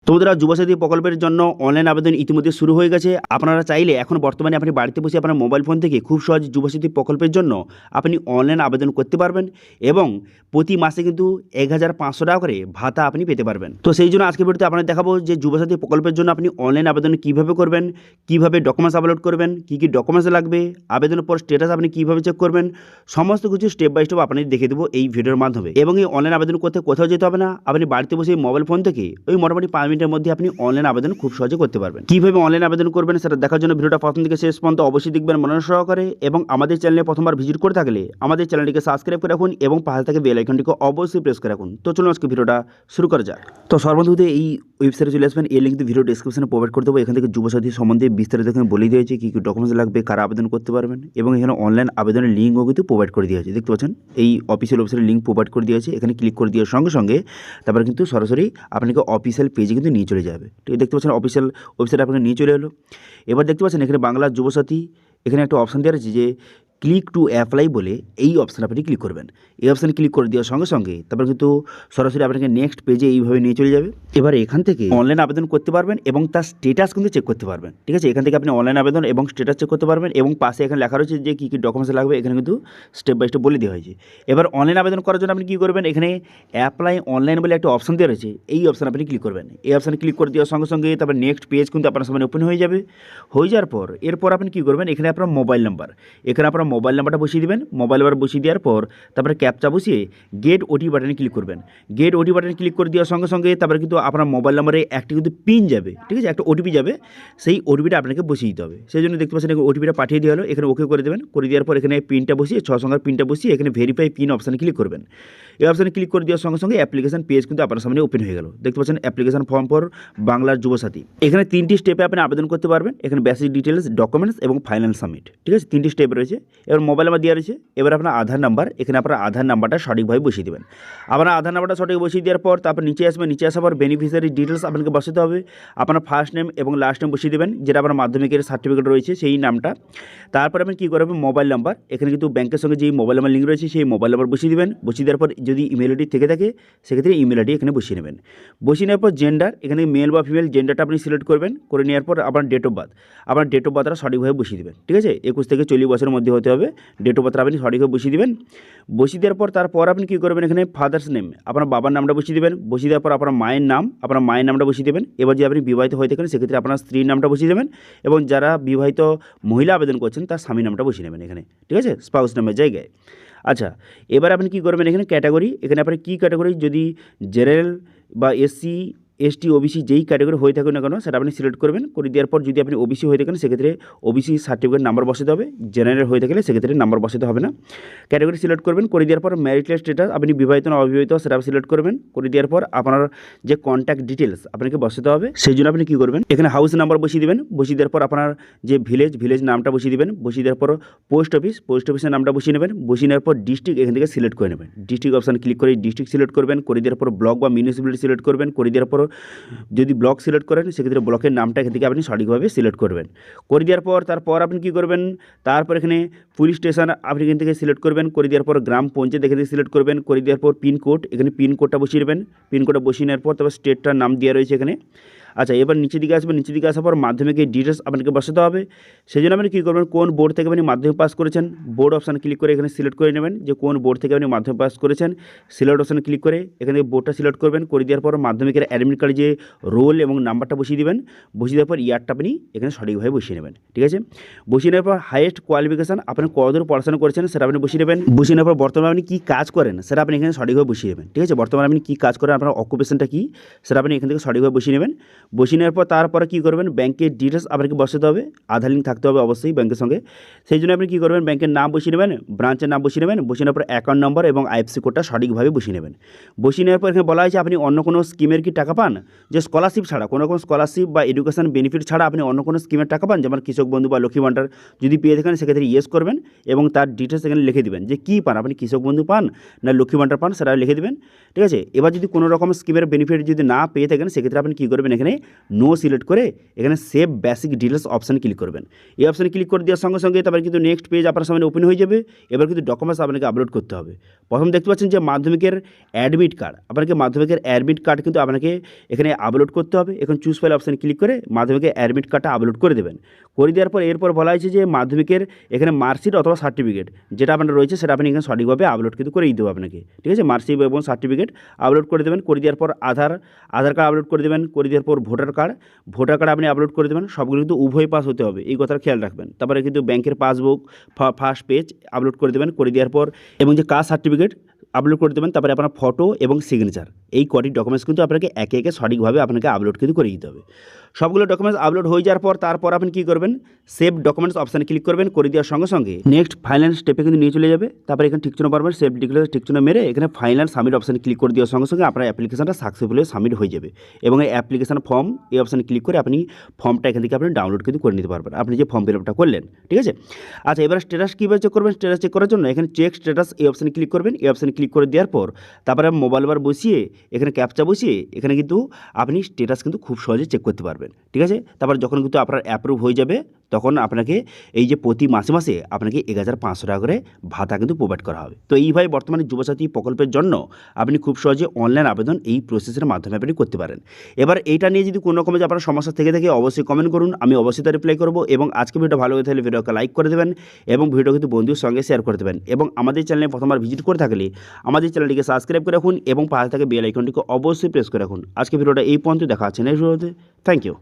তো বন্ধুরা, যুবসাথী প্রকল্পের জন্য অনলাইন আবেদন ইতিমধ্যে শুরু হয়ে গেছে। আপনারা চাইলে এখন বর্তমানে আপনি বাড়িতে বসে আপনার মোবাইল ফোন থেকে খুব সহজে যুবসাথী প্রকল্পের জন্য আপনি অনলাইন আবেদন করতে পারবেন এবং প্রতি মাসে কিন্তু 1500 টাকা করে ভাতা আপনি পেতে পারবেন। তো সেই জন্য আজকে ভিডিওতে আপনাদের দেখাবো যে যুবসাথী প্রকল্পের জন্য আপনি অনলাইন আবেদন কীভাবে করবেন, কীভাবে ডকুমেন্টস আপলোড করবেন, কী কী ডকুমেন্টস লাগবে, আবেদনের পর স্ট্যাটাস আপনি কীভাবে চেক করবেন, সমস্ত কিছু স্টেপ বাই স্টেপ আপনাদের দেখে দেবো এই ভিডিওর মাধ্যমে। এবং এই অনলাইন আবেদন করতে কোথাও যেতে হবে না, আপনি বাড়িতে বসে মোবাইল ফোন থেকে ওই মোটামুটি 5 মিনিটের মধ্যে আপনি অনলাইন আবেদন খুব সহজে করতে পারবেন। কীভাবে অনলাইন আবেদন করবেন সেটা দেখার জন্য ভিডিওটা প্রথম থেকে শেষ পর্যন্ত অবশ্যই দেখবেন মনোযোগ সহকারে, এবং আমাদের চ্যানেলে প্রথমবার ভিজিট করে থাকলে আমাদের চ্যানেলটিকে সাবস্ক্রাইব করে রাখুন এবং পাশে থেকে বেল আইকনটিকে অবশ্যই প্রেস করে রাখুন। তো চলুন আজকে ভিডিওটা শুরু করা যাক। তো সর্বপ্রথম এই ওয়েবসাইটে চলে আসবেন, এই লিঙ্ক ভিডিও ডিসক্রিপশনে প্রোভাইড করে দেবো। এখান থেকে যুবসাথী সম্বন্ধে বিস্তারিত এখানে বলে দিয়েছে কী কী ডকুমেন্টস লাগবে, কারা আবেদন করতে পারবেন, এবং এখানে অনলাইন আবেদনের লিঙ্কও কিন্তু প্রোভাইড করে দিয়েছে। দেখতে পাচ্ছেন এই অফিসিয়াল ওয়েবসাইটের লিঙ্ক প্রোভাইড করে দিয়েছে। এখানে ক্লিক করে দেওয়ার সঙ্গে সঙ্গে তারপরে কিন্তু সরাসরি আপনাকে অফিসিয়াল পেজে কিন্তু নিয়ে চলে যাবে। ঠিক আছে, দেখতে পাচ্ছেন অফিসিয়াল ওয়েবসাইট আপনাকে নিয়ে চলে এলো। এবার দেখতে পাচ্ছেন এখানে বাংলা যুবসাথী, এখানে একটা অপশান দেওয়া আছে যে ক্লিক টু অ্যাপ্লাই বলে, এই অপশানে আপনি ক্লিক করবেন। এই অপশানে ক্লিক করে দেওয়ার সঙ্গে সঙ্গে তারপর কিন্তু সরাসরি আপনাকে নেক্সট পেজে এইভাবে নিয়ে চলে যাবে। এবার এখান থেকে অনলাইন আবেদন করতে পারবেন এবং তার স্টেটাস কিন্তু চেক করতে পারবেন। ঠিক আছে, এখান থেকে আপনি অনলাইন আবেদন এবং স্টেটাস চেক করতে পারবেন, এবং পাশে এখানে লেখা রয়েছে যে কী কী ডকুমেন্টস লাগবে, এখানে কিন্তু স্টেপ বাই স্টেপ বলে দেওয়া হয়েছে। এবার অনলাইন আবেদন করার জন্য আপনি কী করবেন, এখানে অ্যাপ্লাই অনলাইন বলে একটা অপশান দেওয়া রয়েছে, এই অপশানে আপনি ক্লিক করবেন। এই অপশানে ক্লিক করে দেওয়ার সঙ্গে সঙ্গে তারপর নেক্সট পেজ কিন্তু আপনার সামনে ওপেন হয়ে যাবে। হয়ে যাওয়ার পর এরপর আপনি কী করবেন, এখানে আপনার মোবাইল নাম্বার, এখানে আপনার মোবাইল নাম্বারটা বসিয়ে দেবেন। মোবাইল নাম্বার বসিয়ে দেওয়ার পর তারপরে ক্যাপচা বসিয়ে গেট ওটি বাটনে ক্লিক করবেন। গেট ওটি বাটনে ক্লিক করে দেওয়ার সঙ্গে সঙ্গে তারপরে কিন্তু আপনার মোবাইল নাম্বারে একটি কিন্তু পিন যাবে। ঠিক আছে, একটা ওটিপি যাবে, সেই ওটিপিটা আপনাকে বসিয়ে দিতে হবে। সেই জন্য দেখতে পাচ্ছেন ওটিপিটা পাঠিয়ে দেওয়া হলো, এখানে ওকে করে দেবেন। করে দেওয়ার পর এখানে পিনটা বসিয়ে 6 সংখ্যার পিনটা বসিয়ে এখানে ভেরিফাই পিন অপশানে ক্লিক করবেন। এই অপশানে ক্লিক করে দেওয়ার সঙ্গে সঙ্গে অ্যাপ্লিকেশন পেজ কিন্তু আপনার সামনে ওপেন হয়ে গেল। দেখতে পাচ্ছেন অ্যাপ্লিকেশন ফর্ম ফর বাংলার যুবসাথী। এখানে 3টি স্টেপে আপনি আবেদন করতে পারবেন। এখানে বেসিক ডিটেলস, ডকুমেন্টস এবং ফাইনাল সাবমিট। ঠিক আছে, 3টি স্টেপ রয়েছে। এবার মোবাইল নাম্বার দেওয়া রয়েছে। এবার আপনার আধার নাম্বার, এখানে আপনার আধার নাম্বারটা সঠিকভাবে বসিয়ে দেবেন। আপনার আধার নাম্বারটা সঠিক বসিয়ে দেওয়ার পর তারপর নিচে আসবেন। নিচে আসার পর বেনিফিশিয়ারি ডিটেলস আপনাকে বসাতে হবে। আপনার ফার্স্ট নেম এবং লাস্ট নেম বসিয়ে দেবেন, যেটা আপনার মাধ্যমিকের সার্টিফিকেট রয়েছে সেই নামটা। তারপর আপনি কী করবেন, মোবাইল নাম্বার, এখানে কিন্তু ব্যাংকের সঙ্গে যেই মোবাইল নাম্বার লিঙ্ক রয়েছে সেই মোবাইল নাম্বার বসিয়ে দেবেন। বসিয়ে দেওয়ার পর যদি ইমেল আইডি থেকে থাকে সেক্ষেত্রে ইমেল আইডি এখানে বসিয়ে নেবেন। বসিয়ে নেওয়ার পর জেন্ডার, এখানে মেল বা ফিমেল জেন্ডারটা আপনি সিলেক্ট করবেন। করে নেওয়ার পর আপনার ডেট অফ বার্থ, আপনার ডেট অফ বার্থটা সঠিকভাবে বসিয়ে দেবেন। ঠিক আছে, 21 থেকে 40 বছরের মধ্যে হতে হবে। ডেট অফ বার্থটা আপনি সঠিকভাবে বসিয়ে দেবেন। বসিয়ে দেওয়ার পর তারপর আপনি কী করবেন, এখানে ফাদার্স নেম, আপনার বাবার নামটা বসিয়ে দেবেন। বসিয়ে দেওয়ার পর আপনার মায়ের নাম, আপনার মায়ের নামটা বসিয়ে দেবেন। এবার যদি আপনি বিবাহিত হয়ে থাকেন সেক্ষেত্রে আপনার স্ত্রীর নামটা বসিয়ে দেবেন, এবং যারা বিবাহিত মহিলা আবেদন করছেন তার স্বামীর নামটা বসিয়ে নেবেন এখানে। ঠিক আছে, স্পাউস নামের জায়গায়। আচ্ছা, এবার আপনি কী করবেন, এখানে ক্যাটাগরি, এখানে আপনার কী ক্যাটাগরি, যদি জেনারেল বা এসসি এসটি ওবিসি যেই ক্যাটাগরি হয়ে থাকুন না কেন সেটা আপনি সিলেক্ট করবেন। করে দেওয়ার পর যদি আপনি ওবিসি হয়ে থাকেন সেক্ষেত্রে ওবিসি সার্টিফিকেট নাম্বার বসাতে হবে। জেনারেল হয়ে থাকলে সেক্ষেত্রে নাম্বার বসাতে হবে না। ক্যাটাগরি সিলেক্ট করবেন। করে দেওয়ার পর ম্যারিটাল স্ট্যাটাস, আপনি বিবাহিত না অবিবাহিত সেটা সিলেক্ট করবেন। করে দেওয়ার পর আপনার যে কন্ট্যাক্ট ডিটেলস আপনাকে বসাতে হবে, সেই জন্য আপনি কী করবেন, এখানে হাউস নাম্বার বসিয়ে দেবেন। বসিয়ে দেওয়ার পর আপনার যে ভিলেজ নামটা বসিয়ে দেবেন। বসিয়ে দেওয়ার পর পোস্ট অফিসের নামটা বসিয়ে নেবেন। বসিয়ে নেওয়ার পর ডিস্ট্রিক্ট এখান থেকে সিলেক্ট করে নেবেন। ডিস্ট্রিক্ট অপশান ক্লিক করে ডিস্ট্রিক্ট সিলেক্ট করবেন। করে দেওয়ার পর ব্লক বা মিউনিসিপ্যালিটি সিলেক্ট করবেন। করে দেওয়ার পর যদি ব্লক সিলেক্ট করেন সেক্ষেত্রে ব্লকের নামটা এখান থেকে আপনি সঠিকভাবে সিলেক্ট করবেন। করে দেওয়ার পর তারপর আপনি কী করবেন, তারপর এখানে পুলিশ স্টেশন আপনি এখান থেকে সিলেক্ট করবেন। করে দেওয়ার পর গ্রাম পঞ্চায়েত এখান থেকে সিলেক্ট করবেন। করে দেওয়ার পর পিনকোড, এখানে পিনকোডটা বসিয়ে দেবেন। পিনকোডটা বসিয়ে নেওয়ার পর তারপর স্টেটটার নাম দেওয়া রয়েছে এখানে। আচ্ছা, এবার নিচের দিকে আসবেন। নিচের দিকে আসার পর মাধ্যমিকের ডিটেলস আপনাকে বসাতে হবে। সেই জন্য আপনি কী করবেন, কোন বোর্ড থেকে আপনি মাধ্যমিক পাস করেছেন, বোর্ড অপশান ক্লিক করে এখানে সিলেক্ট করে নেবেন যে কোন বোর্ড থেকে আপনি মাধ্যমিক পাস করেছেন। সিলেক্ট অপশানে ক্লিক করে এখানে বোর্ডটা সিলেক্ট করবেন। করে দেওয়ার পর মাধ্যমিকের অ্যাডমিট কার্ডে যে রোল এবং নাম্বারটা বসিয়ে দেবেন। বসিয়ে দেওয়ার পর ইয়ারটা আপনি এখানে সঠিকভাবে বসিয়ে নেবেন। ঠিক আছে, বসিয়ে নেওয়ার পর হাইয়েস্ট কোয়ালিফিকেশান আপনি কতদূর পড়াশোনা করেছেন সেটা আপনি বসিয়ে নেবেন। বসিয়ে নেওয়ার পর বর্তমানে আপনি কী কাজ করেন সেটা আপনি এখানে সঠিকভাবে বসিয়ে নেবেন। ঠিক আছে, বর্তমানে আপনি কী কাজ করেন, আপনার অকুপেশনটা কী সেটা আপনি এখান থেকে সঠিকভাবে বসিয়ে নেবেন। বসিয়ে নেওয়ার পর তারপরে কী করবেন, ব্যাংকের ডিটেলস আপনাকে বসাতে হবে। আধার লিঙ্ক থাকতে হবে অবশ্যই ব্যাংকের সঙ্গে। সেই জন্য আপনি কী করবেন, ব্যাংকের নাম বসিয়ে নেবেন, ব্রাঞ্চের নাম বসিয়ে নেবেন। বসিয়ে নেওয়ার পর অ্যাকাউন্ট নম্বর এবং আইএফসি কোডটা সঠিকভাবে বসিয়ে নেবেন। বসিয়ে নেওয়ার পর এখানে বলা হয়েছে আপনি অন্য কোনো স্কিমের কি টাকা পান, যে স্কলারশিপ ছাড়া, কোনো রকম স্কলারশিপ বা এডুকেশন বেনিফিট ছাড়া আপনি অন্য কোনো স্কিমের টাকা পান, যেমন কৃষক বন্ধু বা লক্ষ্মী ভাণ্ডার যদি পেয়ে থাকেন সেক্ষেত্রে ইয়েস করবেন এবং তার ডিটেলস এখানে লিখে দেবেন যে কী পান, আপনি কৃষক বন্ধু পান না লক্ষ্মী ভাণ্ডার পান সেটা লিখে দেবেন। ঠিক আছে, এবার যদি কোনো রকম স্কিমের বেনিফিট যদি না পেয়ে থাকেন সেক্ষেত্রে আপনি কী করবেন, এখানে নো সিলেক্ট করে এখানে সেভ বেসিক ডিটেলস অপশানে ক্লিক করবেন। এই অপশানে ক্লিক করে দেওয়ার সঙ্গে সঙ্গে তারপরে কিন্তু নেক্সট পেজ আপনার সামনে ওপেন হয়ে যাবে। এবার কিন্তু ডকুমেন্টস আপনাকে আপলোড করতে হবে। প্রথম দেখতে পাচ্ছেন যে মাধ্যমিকের অ্যাডমিট কার্ড, আপনাকে মাধ্যমিকের অ্যাডমিট কার্ড কিন্তু আপনাকে এখানে আপলোড করতে হবে। এখন চুজ ফাইল অপশানে ক্লিক করে মাধ্যমিকের অ্যাডমিট কার্ডটা আপলোড করে দেবেন। করে দেওয়ার পর এরপর বলা হয়েছে যে মাধ্যমিকের এখানে মার্কশিট অথবা সার্টিফিকেট যেটা আপনার রয়েছে সেটা আপনি এখানে সঠিকভাবে আপলোড কিন্তু করে দিতে হবে আপনাকে, ঠিক আছে। মার্কশিট এবং সার্টিফিকেট আপলোড করে দেবেন। করে দেওয়ার পর আধার কার্ড আপলোড করে দেবেন। করে দেওয়ার পর ভোটার কার্ড আপনি আপলোড করে দেবেন। সবগুলো কিন্তু উভয় পাস হতে হবে, এই কথাটা খেয়াল রাখবেন। তারপরে কিন্তু ব্যাংকের পাসবুক ফার্স্ট পেজ আপলোড করে দেবেন। করে দেওয়ার পর এবং যে কাস্ট সার্টিফিকেট আপলোড করে দেবেন। তারপরে আপনার ফটো এবং সিগনেচার, এই কটি ডকুমেন্টস কিন্তু আপনাকে একে একে সঠিকভাবে আপনাকে আপলোড কিন্তু করে দিতে হবে। সবগুলো ডকুমেন্টস আপলোড হয়ে যাওয়ার পর তারপর আপনি কী করবেন, সেভ ডকুমেন্টস অপশানে ক্লিক করবেন। করে দেওয়ার সঙ্গে সঙ্গে নেক্সট ফাইনাল স্টেপে কিন্তু নিয়ে চলে যাবে। তারপরে এখানে ঠিকচিহ্ন পারবেন, সেভ ডিক্লেয়ার ঠিকচিহ্ন মেরে এখানে ফাইনাল সাবমিট অপশানে ক্লিক করে দেওয়ার সঙ্গে সঙ্গে আপনার অ্যাপ্লিকেশনটা সাকসেসফুলি সাবমিট হয়ে যাবে। এবং এই অ্যাপ্লিকেশন ফর্ম এই অপশানে ক্লিক করে আপনি ফর্মটা এখান থেকে আপনি ডাউনলোড কিন্তু করে নিতে পারবেন, আপনি যে ফর্ম ফিল আপটা করলেন, ঠিক আছে। আচ্ছা, এবার স্ট্যাটাস কীভাবে চেক করবেন, স্ট্যাটাস চেক করার জন্য এখানে চেক স্ট্যাটাস এই অপশানে ক্লিক করবেন। এই অপশানে ক্লিক করে দেওয়ার পর তারপরে মোবাইল নাম্বার বসিয়ে এখানে ক্যাপচা বসিয়ে এখানে কিন্তু আপনি স্ট্যাটাস কিন্তু খুব সহজে চেক করতে পারবেন, ঠিক আছে। তারপর যখন কিন্তু আপনার অ্যাপ্রুভ হয়ে যাবে তখন আপনাকে এই যে প্রতি মাসে মাসে আপনাকে 1500 টাকা করে ভাতা কিন্তু প্রোভাইড করা হবে। তো এইভাবে বর্তমানে যুবসাথী প্রকল্পের জন্য আপনি খুব সহজে অনলাইন আবেদন এই প্রসেসের মাধ্যমে আপনি করতে পারেন। এবার এইটা নিয়ে যদি কোনো রকমের আপনার সমস্যা থেকে থাকে অবশ্যই কমেন্ট করুন, আমি অবশ্যই তার রিপ্লাই করবো। এবং আজকে ভিডিও ভালো হয়ে থাকলে ভিডিওকে লাইক করে দেবেন এবং ভিডিও কিন্তু বন্ধুর সঙ্গে শেয়ার করে দেবেন। এবং আমাদের চ্যানেলে প্রথমবার ভিজিট করে থাকলে আমাদের চ্যানেলটিকে সাবস্ক্রাইব করে রাখুন এবং পাশে থাকা বেল আইকনটিকে অবশ্যই প্রেস করে রাখুন। আজকে ভিডিওটা এই পর্যন্ত, দেখা হচ্ছে নেক্সট ভিডিওতে। Thank you.